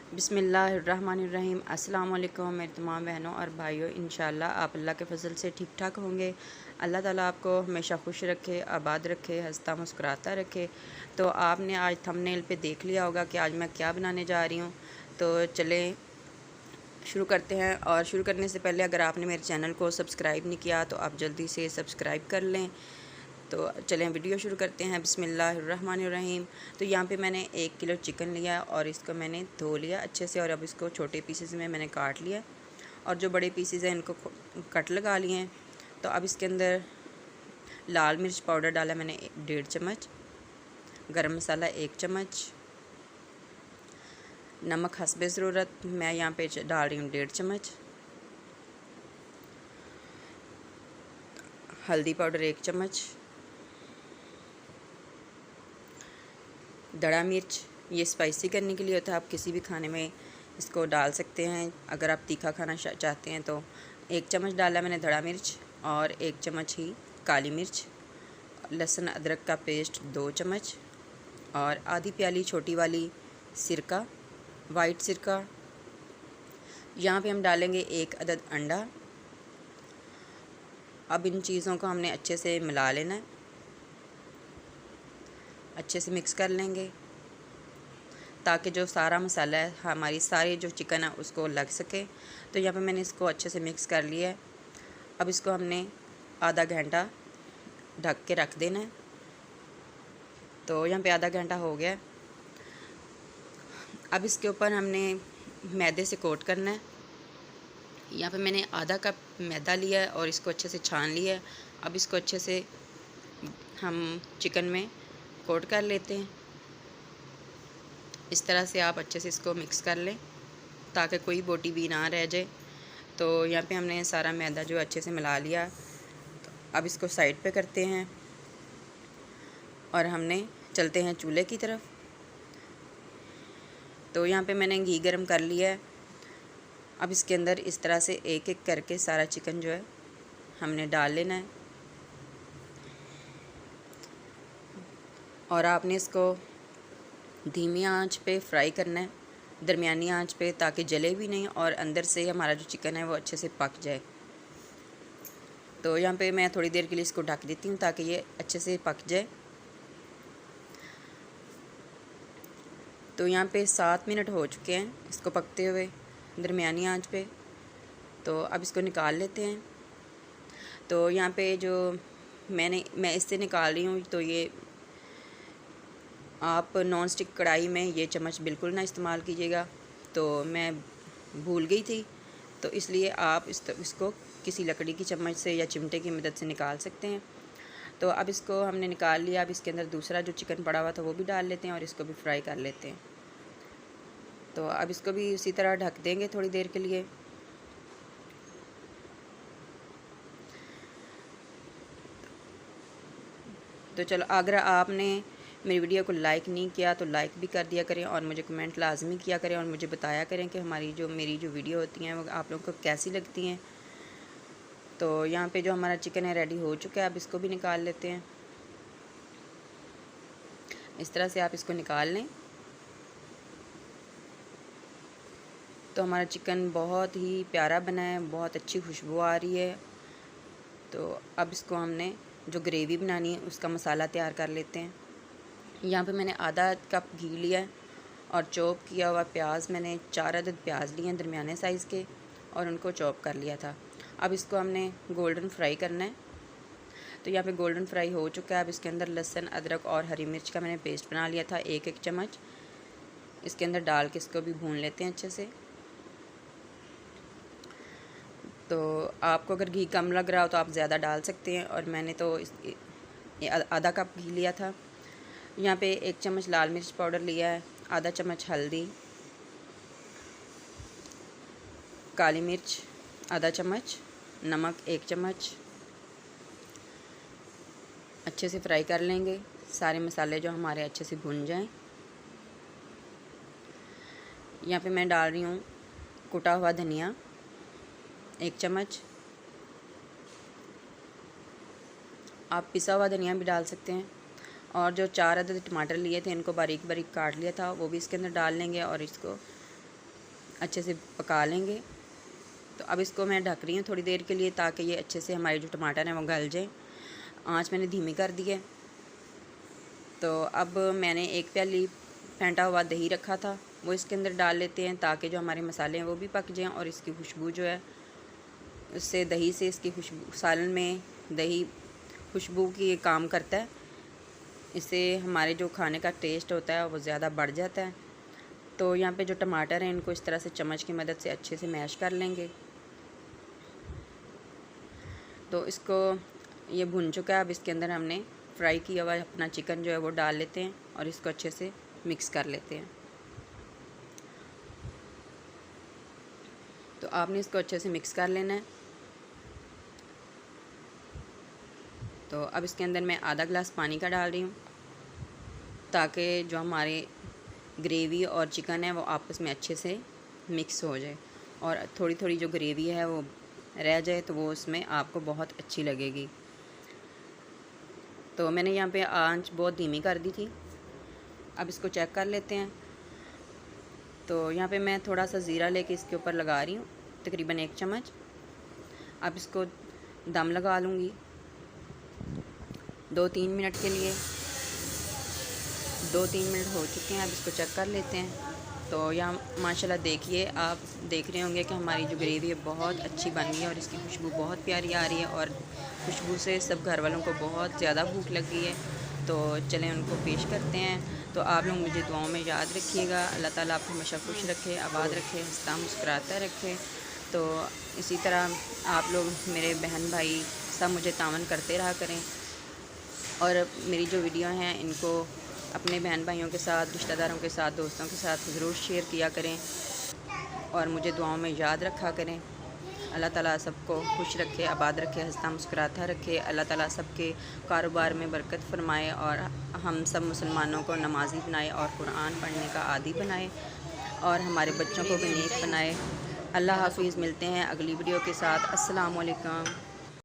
बिस्मिल्लाहिर्रहमानिर्रहीम। अस्सलाम वालेकुम मेरे तमाम बहनों और भाइयों। इंशाअल्लाह आप अल्लाह के फ़ज़ल से ठीक ठाक होंगे। अल्लाह ताला आपको हमेशा खुश रखे, आबाद रखे, हंसता मुस्कुराता रखे। तो आपने आज थंबनेल पे देख लिया होगा कि आज मैं क्या बनाने जा रही हूँ। तो चलें शुरू करते हैं। और शुरू करने से पहले अगर आपने मेरे चैनल को सब्सक्राइब नहीं किया तो आप जल्दी से सब्सक्राइब कर लें। तो चलें वीडियो शुरू करते हैं। बिस्मिल्लाहिर्रहमानिर्रहीम। तो यहाँ पे मैंने 1 किलो चिकन लिया और इसको मैंने धो लिया अच्छे से और अब इसको छोटे पीसेस में मैंने काट लिया और जो बड़े पीसेस हैं इनको कट लगा लिए हैं। तो अब इसके अंदर लाल मिर्च पाउडर डाला मैंने 1.5 चम्मच, गरम मसाला 1 चम्मच, नमक हस्बे ज़रूरत मैं यहाँ पे डाल रही हूँ 1.5 चम्मच, हल्दी पाउडर 1 चम्मच, दड़ा मिर्च ये स्पाइसी करने के लिए होता है, आप किसी भी खाने में इसको डाल सकते हैं। अगर आप तीखा खाना चाहते हैं तो 1 चम्मच डाला मैंने दड़ा मिर्च और 1 चम्मच ही काली मिर्च, लहसुन अदरक का पेस्ट 2 चम्मच और आधी प्याली छोटी वाली सिरका, वाइट सिरका। यहाँ पे हम डालेंगे 1 अदद अंडा। अब इन चीज़ों को हमने अच्छे से मिला लेना है, अच्छे से मिक्स कर लेंगे ताकि जो सारा मसाला है हमारी सारी जो चिकन है उसको लग सके। तो यहाँ पे मैंने इसको अच्छे से मिक्स कर लिया है। अब इसको हमने आधा घंटा ढक के रख देना है। तो यहाँ पे आधा घंटा हो गया है। अब इसके ऊपर हमने मैदे से कोट करना है। यहाँ पे मैंने आधा कप मैदा लिया है और इसको अच्छे से छान लिया है। अब इसको अच्छे से हम चिकन में कोट कर लेते हैं। इस तरह से आप अच्छे से इसको मिक्स कर लें ताकि कोई बोटी भी ना रह जाए। तो यहाँ पे हमने सारा मैदा जो अच्छे से मिला लिया। तो अब इसको साइड पे करते हैं और हमने चलते हैं चूल्हे की तरफ। तो यहाँ पे मैंने घी गरम कर लिया है। अब इसके अंदर इस तरह से एक एक करके सारा चिकन जो है हमने डाल लेना है और आपने इसको धीमी आंच पे फ्राई करना है, दरमियानी आंच पे, ताकि जले भी नहीं और अंदर से हमारा जो चिकन है वो अच्छे से पक जाए। तो यहाँ पे मैं थोड़ी देर के लिए इसको ढक देती हूँ ताकि ये अच्छे से पक जाए। तो यहाँ पे 7 मिनट हो चुके हैं इसको पकते हुए दरमियानी आंच पे। तो अब इसको निकाल लेते हैं। तो यहाँ पे जो मैं इससे निकाल रही हूँ, तो ये आप नॉन स्टिक कढ़ाई में ये चम्मच बिल्कुल ना इस्तेमाल कीजिएगा। तो मैं भूल गई थी, तो इसलिए आप इसको किसी लकड़ी की चम्मच से या चिमटे की मदद से निकाल सकते हैं। तो अब इसको हमने निकाल लिया। अब इसके अंदर दूसरा जो चिकन पड़ा हुआ था वो भी डाल लेते हैं और इसको भी फ्राई कर लेते हैं। तो अब इसको भी उसी तरह ढक देंगे थोड़ी देर के लिए। तो चलो, अगर आपने मेरी वीडियो को लाइक नहीं किया तो लाइक भी कर दिया करें और मुझे कमेंट लाजमी किया करें और मुझे बताया करें कि मेरी जो वीडियो होती हैं वो आप लोगों को कैसी लगती हैं। तो यहाँ पे जो हमारा चिकन है रेडी हो चुका है। अब इसको भी निकाल लेते हैं। इस तरह से आप इसको निकाल लें। तो हमारा चिकन बहुत ही प्यारा बना है, बहुत अच्छी खुशबू आ रही है। तो अब इसको हमने जो ग्रेवी बनानी है उसका मसाला तैयार कर लेते हैं। यहाँ पे मैंने आधा कप घी लिया है और चॉप किया हुआ प्याज मैंने 4 अदद प्याज लिए हैं दरमियाने साइज़ के और उनको चॉप कर लिया था। अब इसको हमने गोल्डन फ्राई करना है। तो यहाँ पे गोल्डन फ्राई हो चुका है। अब इसके अंदर लहसुन अदरक और हरी मिर्च का मैंने पेस्ट बना लिया था 1-1 चम्मच, इसके अंदर डाल के इसको भी भून लेते हैं अच्छे से। तो आपको अगर घी कम लग रहा हो तो आप ज़्यादा डाल सकते हैं और मैंने तो आधा कप घी लिया था। यहाँ पे 1 चम्मच लाल मिर्च पाउडर लिया है, आधा चम्मच हल्दी, काली मिर्च आधा चम्मच, नमक 1 चम्मच। अच्छे से फ्राई कर लेंगे, सारे मसाले जो हमारे अच्छे से भुन जाएं। यहाँ पे मैं डाल रही हूँ कुटा हुआ धनिया 1 चम्मच। आप पिसा हुआ धनिया भी डाल सकते हैं। और जो 4 अदद टमाटर लिए थे इनको बारीक बारीक काट लिया था वो भी इसके अंदर डाल लेंगे और इसको अच्छे से पका लेंगे। तो अब इसको मैं ढक रही हूँ थोड़ी देर के लिए, ताकि ये अच्छे से हमारे जो टमाटर हैं वो गल जाए। आँच मैंने धीमी कर दी है। तो अब मैंने एक प्याली फेंटा हुआ दही रखा था, वो इसके अंदर डाल लेते हैं, ताकि जो हमारे मसाले हैं वो भी पक जाएँ और इसकी खुशबू जो है उससे, दही से इसकी खुशबू, सालन में दही खुशबू की काम करता है। इससे हमारे जो खाने का टेस्ट होता है वो ज़्यादा बढ़ जाता है। तो यहाँ पे जो टमाटर हैं इनको इस तरह से चम्मच की मदद से अच्छे से मैश कर लेंगे। तो इसको ये भुन चुका है। अब इसके अंदर हमने फ्राई किया हुआ अपना चिकन जो है वो डाल लेते हैं और इसको अच्छे से मिक्स कर लेते हैं। तो आपने इसको अच्छे से मिक्स कर लेना है। तो अब इसके अंदर मैं आधा गिलास पानी का डाल रही हूँ, ताकि जो हमारे ग्रेवी और चिकन है वो आपस में अच्छे से मिक्स हो जाए और थोड़ी थोड़ी जो ग्रेवी है वो रह जाए, तो वो उसमें आपको बहुत अच्छी लगेगी। तो मैंने यहाँ पे आंच बहुत धीमी कर दी थी। अब इसको चेक कर लेते हैं। तो यहाँ पे मैं थोड़ा सा ज़ीरा लेके इसके ऊपर लगा रही हूँ, तकरीबन 1 चम्मच। अब इसको दम लगा लूँगी 2-3 मिनट के लिए। 2-3 मिनट हो चुके हैं। अब इसको चेक कर लेते हैं। तो यहाँ माशाल्लाह देखिए, आप देख रहे होंगे कि हमारी जो ग्रेवी है बहुत अच्छी बन गई है और इसकी खुशबू बहुत प्यारी आ रही है और खुशबू से सब घर वालों को बहुत ज़्यादा भूख लग गई है। तो चलें उनको पेश करते हैं। तो आप लोग मुझे दुआओं में याद रखिएगा। अल्लाह ताला आपको हमेशा खुश रखे, आबाद रखे, हंसता मुस्कुराता रखे। तो इसी तरह आप लोग मेरे बहन भाई सब मुझे तावन करते रहा करें और मेरी जो वीडियो हैं इनको अपने बहन भाइयों के साथ, रिश्तेदारों के साथ, दोस्तों के साथ ज़रूर शेयर किया करें और मुझे दुआओं में याद रखा करें। अल्लाह ताला सबको खुश रखे, आबाद रखे, हंसता मुस्कुराता रखे। अल्लाह ताला सबके कारोबार में बरकत फरमाए और हम सब मुसलमानों को नमाजी बनाए और कुरान पढ़ने का आदी बनाए और हमारे बच्चों को भी नेक बनाए। अल्लाह हाफ़िज़। मिलते हैं अगली वीडियो के साथ। अस्सलाम वालेकुम।